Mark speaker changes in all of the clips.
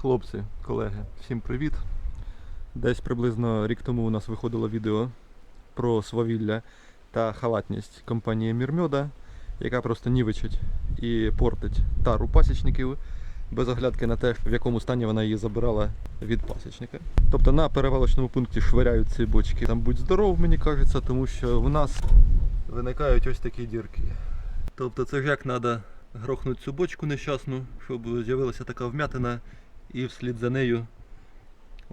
Speaker 1: Хлопці, колеги, всім привіт! Десь приблизно рік тому у нас виходило відео про свавілля та халатність компанії Мірмьода, яка просто нівечить і портить тару пасічників без оглядки на те, в якому стані вона її забирала від пасічника. Тобто на перевалочному пункті швиряють ці бочки. Там будь здоров, мені кажеться, тому що в нас виникають ось такі дірки. Тобто це ж як треба грохнути цю бочку нещасну, щоб з'явилася така вмятина і вслід за нею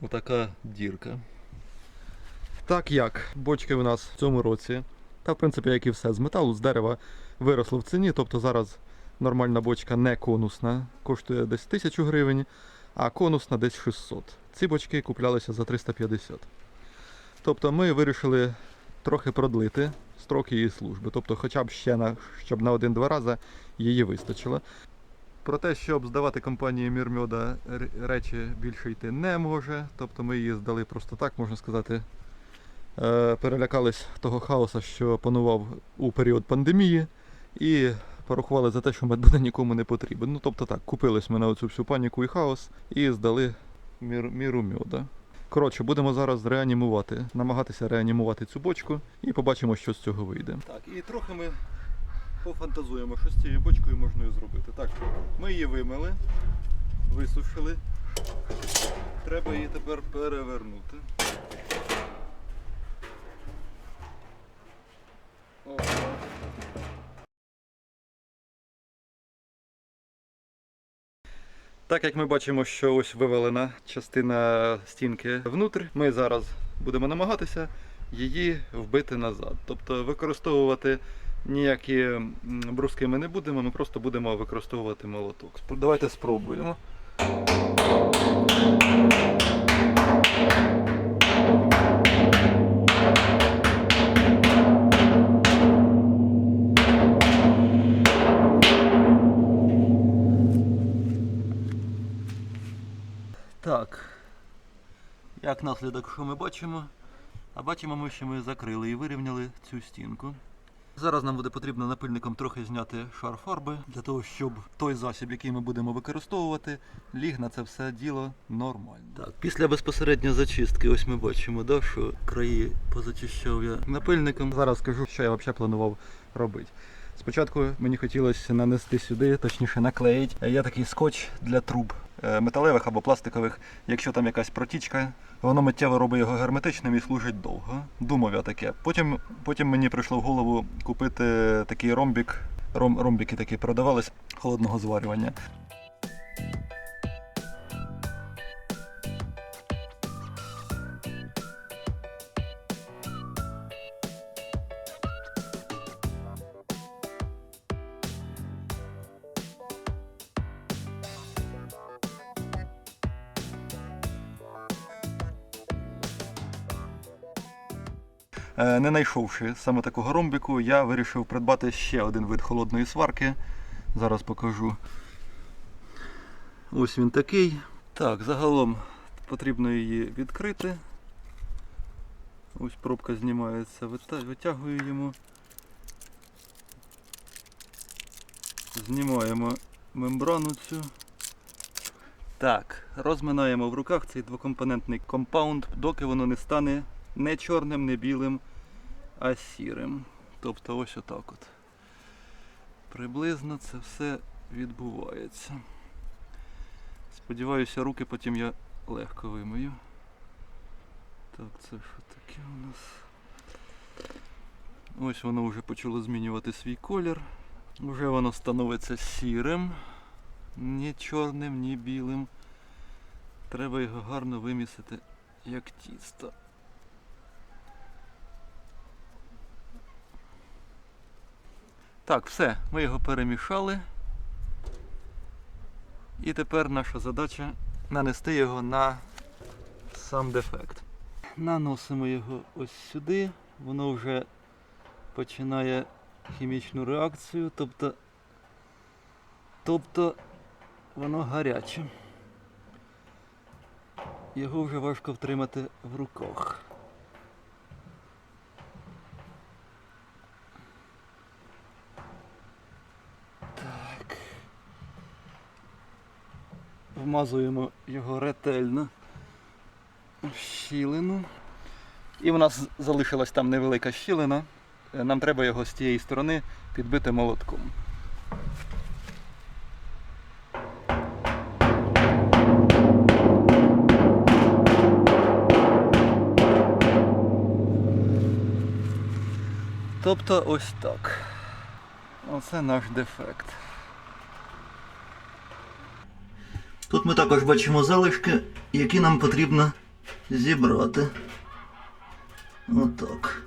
Speaker 1: отака дірка. Так як бочки у нас в цьому році, та в принципі як і все, з металу, з дерева виросло в ціні, тобто зараз нормальна бочка не конусна, коштує десь 1000 гривень, а конусна десь 600. Ці бочки куплялися за 350. Тобто ми вирішили трохи продлити строки її служби, тобто хоча б ще щоб на 1-2 рази її вистачило. Про те, щоб здавати компанії Мірмьода, речі більше йти не може, тобто ми її здали просто так, можна сказати. Перелякались того хаоса, що панував у період пандемії, і порахували за те, що мед буде нікому не потрібен. Ну тобто так, купились ми на оцю всю паніку і хаос і здали міру мьода. Коротше, будемо зараз намагатися реанімувати цю бочку і побачимо, що з цього вийде. Так, і трохи ми пофантазуємо, що з цією бочкою можна зробити. Так, ми її вимили, висушили. Треба її тепер перевернути. Так як ми бачимо, що ось вивалена частина стінки внутрі, ми зараз будемо намагатися її вбити назад. Тобто використовувати ніякі бруски ми не будемо, ми просто будемо використовувати молоток. Давайте спробуємо. Так, як наслідок, що ми бачимо? А бачимо ми, що ми закрили і вирівняли цю стінку. Зараз нам буде потрібно напильником трохи зняти шар фарби, для того, щоб той засіб, який ми будемо використовувати, ліг на це все діло нормально. Так, після безпосередньо зачистки, ось ми бачимо, да, що краї позачищав я напильником. Зараз скажу, що я взагалі планував робити. Спочатку мені хотілося нанести сюди, точніше наклеїти. Є такий скотч для труб металевих або пластикових. Якщо там якась протічка, воно миттєво робить його герметичним і служить довго. Думав я таке. Потім мені прийшло в голову купити такий ромбік. Ромбіки такі продавались холодного зварювання. Не знайшовши саме такого ромбіку, я вирішив придбати ще один вид холодної сварки. Зараз покажу. Ось він такий. Так, загалом потрібно її відкрити. Ось пробка знімається, витягую йому. Знімаємо мембрану цю. Так, розминаємо в руках цей двокомпонентний компаунд, доки воно не стане не чорним, не білим, а сірим. Тобто ось отак от. Приблизно це все відбувається. Сподіваюся, руки потім я легко вимию. Так, це що таке у нас? Ось воно вже почало змінювати свій колір. Вже воно становиться сірим, ні чорним, ні білим. Треба його гарно вимісити, як тісто. Так, все, ми його перемішали. І тепер наша задача нанести його на сам дефект. Наносимо його ось сюди, воно вже починає хімічну реакцію, тобто воно гаряче. Його вже важко втримати в руках. вмазуємо його ретельно в щілину. І в нас залишилась там невелика щілина. Нам треба його з тієї сторони підбити молотком. Тобто ось так. Оце наш дефект. Тут ми також бачимо залишки, які нам потрібно зібрати. Отак.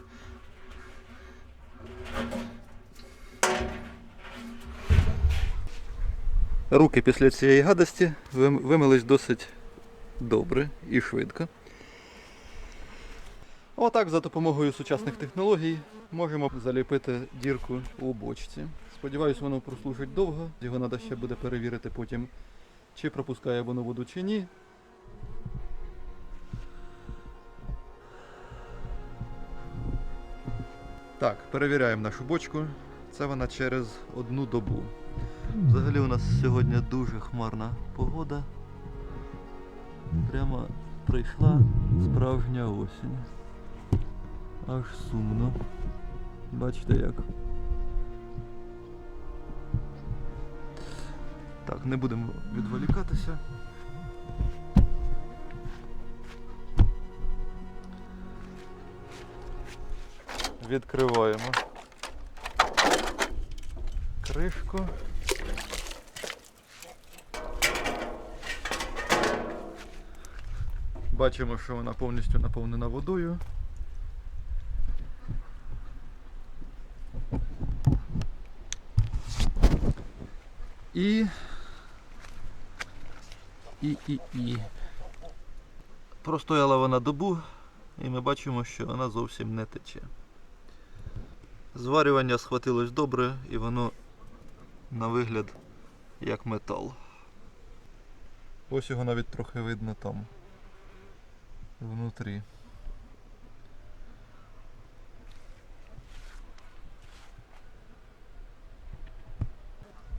Speaker 1: Руки після цієї гадості вимились досить добре і швидко. Отак за допомогою сучасних технологій можемо заліпити дірку у бочці. Сподіваюсь, воно прослужить довго. Його треба ще буде перевірити потім, чи пропускає воно воду, чи ні. Так, перевіряємо нашу бочку. Це вона через 1 добу. Взагалі у нас сьогодні дуже хмарна погода. Прямо прийшла справжня осінь. Аж сумно. Бачите як. Так, не будемо відволікатися. Відкриваємо кришку. Бачимо, що вона повністю наповнена водою. І простояла вона добу, і ми бачимо, що вона зовсім не тече. Зварювання схватилось добре, і воно на вигляд як метал. Ось його навіть трохи видно там, внутрі.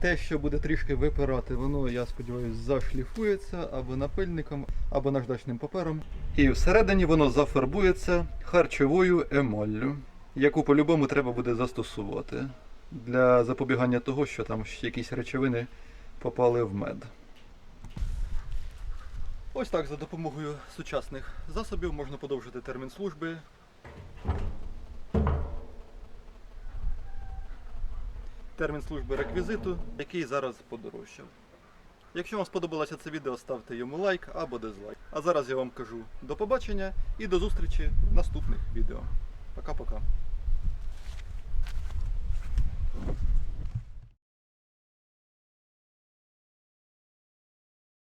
Speaker 1: Те, що буде трішки випирати, воно, я сподіваюся, зашліфується або напильником, або наждачним папером. І всередині воно зафарбується харчовою емаллю, яку по-любому треба буде застосувати для запобігання того, що там якісь речовини попали в мед. Ось так за допомогою сучасних засобів можна подовжити термін служби. Термін служби реквізиту, який зараз подорожчав. Якщо вам сподобалося це відео, ставте йому лайк або дизлайк. А зараз я вам кажу до побачення і до зустрічі в наступних відео. Пока-пока.